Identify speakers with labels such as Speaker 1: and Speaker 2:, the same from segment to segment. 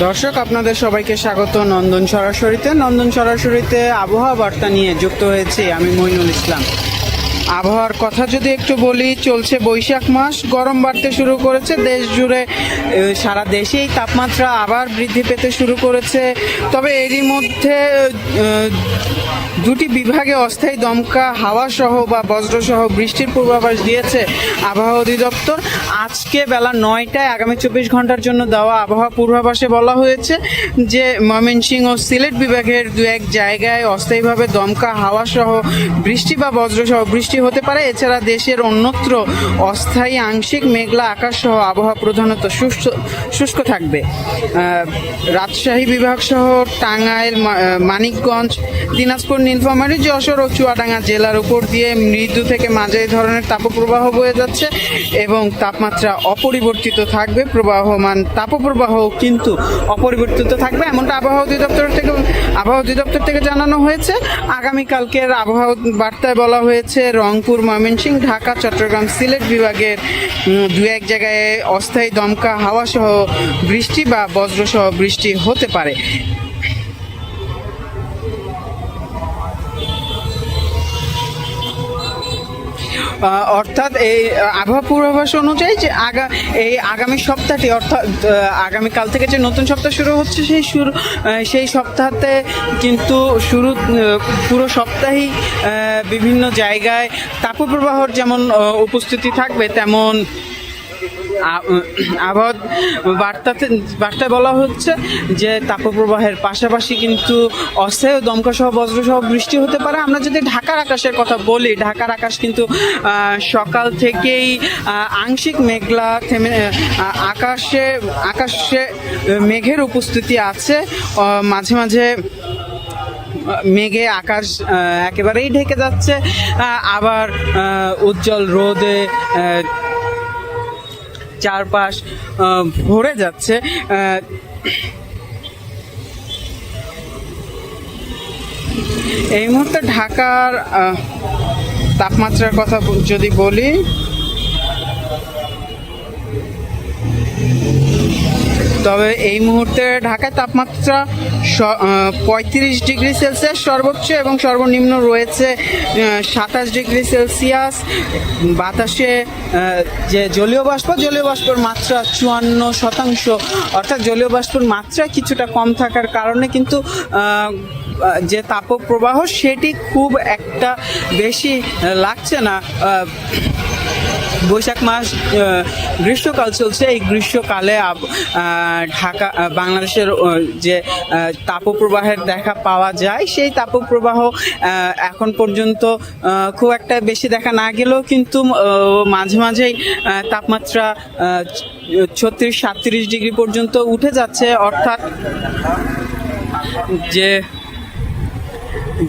Speaker 1: দর্শক, আপনাদের সবাইকে স্বাগত নন্দন সরাসরিতে আবহাওয়া বার্তা নিয়ে যুক্ত হয়েছি আমি মইনুল ইসলাম। আবহাওয়ার কথা যদি একটু বলি, চলছে বৈশাখ মাস, গরম বাড়তে শুরু করেছে দেশ জুড়ে, সারা দেশেই তাপমাত্রা আবার বৃদ্ধি পেতে শুরু করেছে। তবে এরই মধ্যে দুটি বিভাগে অস্থায়ী দমকা হাওয়া সহ বা বজ্রসহ বৃষ্টির পূর্বাভাস দিয়েছে আবহাওয়া অধিদপ্তর। আজকে বেলা 9টায় আগামী 24 ঘন্টার জন্য দেওয়া আবহাওয়া পূর্বাভাসে বলা হয়েছে যে ময়মনসিংহ ও সিলেট বিভাগের দু এক জায়গায় অস্থায়ীভাবে দমকা হাওয়া সহ বৃষ্টি বা বজ্রসহ বৃষ্টি হতে পারে। এছাড়া দেশের অন্যত্র অস্থায়ী আংশিক মেঘলা আকাশ সহ আবহাওয়া প্রধানত শুষ্ক থাকবে। রাজশাহী বিভাগ সহ টাঙ্গাইল, মানিকগঞ্জ, দিনাজপুর, নীলফামারী, যশোর ও চুয়াডাঙ্গা জেলার উপর দিয়ে মৃদু থেকে মাঝারি ধরনের তাপপ্রবাহ বয়ে যাচ্ছে এবং তাপমাত্রা অপরিবর্তিত থাকবে। প্রবাহমান তাপপ্রবাহ কিন্তু অপরিবর্তিত থাকবে, এমনটা আবহাওয়া অধিদপ্তর থেকে জানানো হয়েছে। আগামীকালকের আবহাওয়া বার্তায় বলা হয়েছে রংপুর, ময়মনসিংহ, ঢাকা, চট্টগ্রাম, সিলেট বিভাগের দু এক জায়গায় অস্থায়ী দমকা হাওয়া সহ বৃষ্টি বা বজ্রসহ বৃষ্টি হতে পারে। অর্থাৎ এই আবহাওয়া পূর্বাভাস অনুযায়ী যে আগামী সপ্তাহটি, অর্থাৎ আগামীকাল থেকে যে নতুন সপ্তাহ শুরু হচ্ছে সেই সপ্তাহতে কিন্তু পুরো সপ্তাহেই বিভিন্ন জায়গায় তাপপ্রবাহর যেমন উপস্থিতি থাকবে, তেমন আবহাওয়া বার্তায় বলা হচ্ছে যে তাপপ্রবাহের পাশাপাশি কিন্তু অস্থায়ী দমকা সহ বজ্রসহ বৃষ্টি হতে পারে। আমরা যদি ঢাকার আকাশের কথা বলি, ঢাকার আকাশ কিন্তু সকাল থেকেই আংশিক মেঘলা, আকাশে মেঘের উপস্থিতি আছে। মাঝে মাঝে মেঘে আকাশ একেবারেই ঢেকে যাচ্ছে, আবার উজ্জ্বল রোদে চারপাশ ভরে যাচ্ছে। এই মুহূর্তে ঢাকার তাপমাত্রার কথা যদি বলি, তবে এই মুহূর্তে ঢাকায় তাপমাত্রা 35 ডিগ্রি সেলসিয়াস সর্বোচ্চ এবং সর্বনিম্ন রয়েছে 27 ডিগ্রি সেলসিয়াস। বাতাসে যে জলীয় বাষ্পর মাত্রা 54%, অর্থাৎ জলীয় বাষ্পের মাত্রা কিছুটা কম থাকার কারণে কিন্তু যে তাপপ্রবাহ সেটি খুব একটা বেশি লাগছে না। বৈশাখ মাস, গ্রীষ্মকাল চলছে। এই গ্রীষ্মকালে ঢাকা, বাংলাদেশের যে তাপপ্রবাহের দেখা পাওয়া যায়, সেই তাপপ্রবাহ এখন পর্যন্ত খুব একটা বেশি দেখা না গেলেও কিন্তু মাঝে মাঝেই তাপমাত্রা 36-37 ডিগ্রি পর্যন্ত উঠে যাচ্ছে। অর্থাৎ যে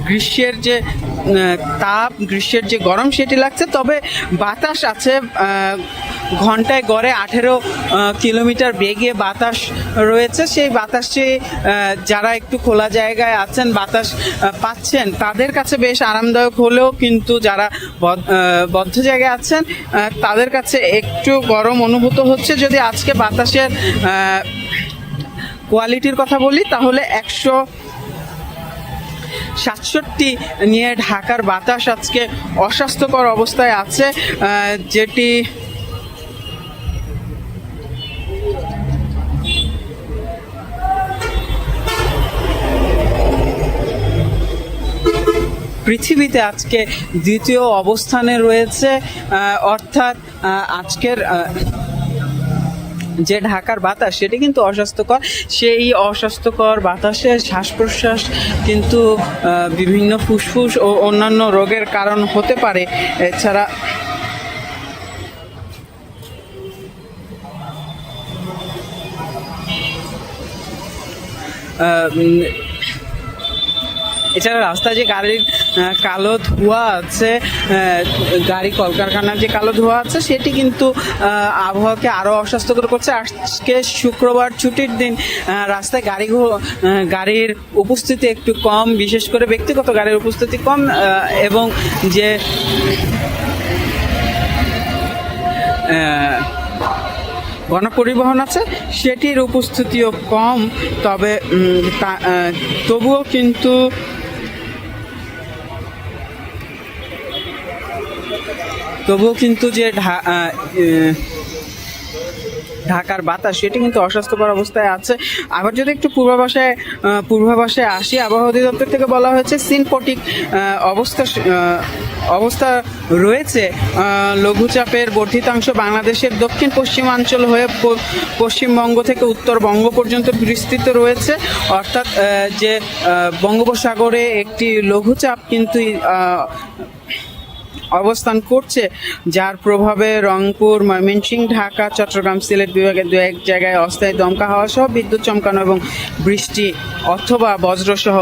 Speaker 1: গ্রীষ্মের যে গ্রীষ্মের যে গরম সেটি লাগছে। তবে বাতাস আছে, ঘন্টায় গড়ে 18 কিলোমিটার বেগে বাতাস রয়েছে। সেই বাতাসে যারা একটু খোলা জায়গায় আছেন, বাতাস পাচ্ছেন, তাদের কাছে বেশ আরামদায়ক হলেও কিন্তু যারা বদ্ধ জায়গায় আছেন তাদের কাছে একটু গরম অনুভূত হচ্ছে। যদি আজকে বাতাসের কোয়ালিটির কথা বলি, তাহলে 167 নিয়ে ঢাকার বাতাস আজকে অস্বাস্থ্যকর অবস্থায় আছে, যেটি পৃথিবীতে আজকে দ্বিতীয় অবস্থানে রয়েছে। অর্থাৎ আজকের যে ঢাকার বাতাস সেটি কিন্তু অস্বাস্থ্যকর। সেই অস্বাস্থ্যকর বাতাসে শ্বাস প্রশ্বাস কিন্তু বিভিন্ন ফুসফুস ও অন্যান্য রোগের কারণ হতে পারে। এছাড়া রাস্তায় যে গাড়ির কালো ধোঁয়া আছে, গাড়ি কলকারখানার যে কালো ধোঁয়া আছে, সেটি কিন্তু আবহাওয়াকে আরও অস্বাস্থ্যকর করছে। আজকে শুক্রবার, ছুটির দিন, রাস্তায় গাড়ির উপস্থিতি একটু কম, বিশেষ করে ব্যক্তিগত গাড়ির উপস্থিতি কম, এবং যে গণপরিবহন আছে সেটির উপস্থিতিও কম, তবে তবুও কিন্তু যে ঢাকার বাতাস সেটি কিন্তু অস্বাস্থ্যকর অবস্থায় আছে। আবার যদি একটু পূর্বাভাসে আসি, আবহাওয়া অধিদপ্তর থেকে বলা হয়েছে সিনপটিক অবস্থা রয়েছে। লঘুচাপের বর্ধিতাংশ বাংলাদেশের দক্ষিণ পশ্চিমাঞ্চল হয়ে পশ্চিমবঙ্গ থেকে উত্তরবঙ্গ পর্যন্ত বিস্তৃত রয়েছে, অর্থাৎ যে বঙ্গোপসাগরে একটি লঘুচাপ কিন্তু অবস্থান করছে, যার প্রভাবে রংপুর, ময়মনসিংহ, ঢাকা, চট্টগ্রাম, সিলেট বিভাগের দু এক জায়গায় অস্থায়ী দমকা হাওয়া সহ বিদ্যুৎ চমকানো এবং বৃষ্টি অথবা বজ্রসহ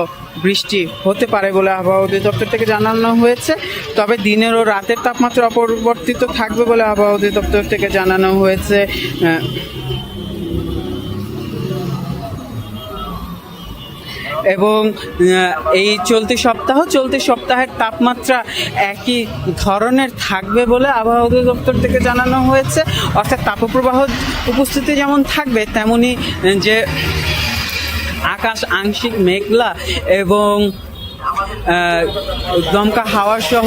Speaker 1: বৃষ্টি হতে পারে বলে আবহাওয়া অধিদপ্তর থেকে জানানো হয়েছে। তবে দিনের ও রাতের তাপমাত্রা অপরিবর্তিত থাকবে বলে আবহাওয়া অধিদপ্তর থেকে জানানো হয়েছে। এবং এই চলতি সপ্তাহের তাপমাত্রা একই ধরনের থাকবে বলে আবহাওয়া অধিদপ্তর থেকে জানানো হয়েছে, অর্থাৎ তাপপ্রবাহ উপস্থিতি যেমন থাকবে তেমনি যে আকাশ আংশিক মেঘলা এবং দমকা হাওয়া সহ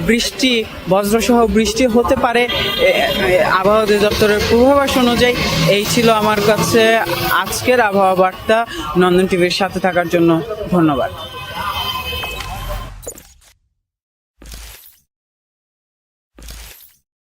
Speaker 1: বৃষ্টি, বজ্রসহ বৃষ্টি হতে পারে আবহাওয়া অধিদপ্তরের পূর্বাভাস অনুযায়ী। এই ছিল আমার কাছে আজকের আবহাওয়া বার্তা। নন্দন টিভির সাথে থাকার জন্য ধন্যবাদ।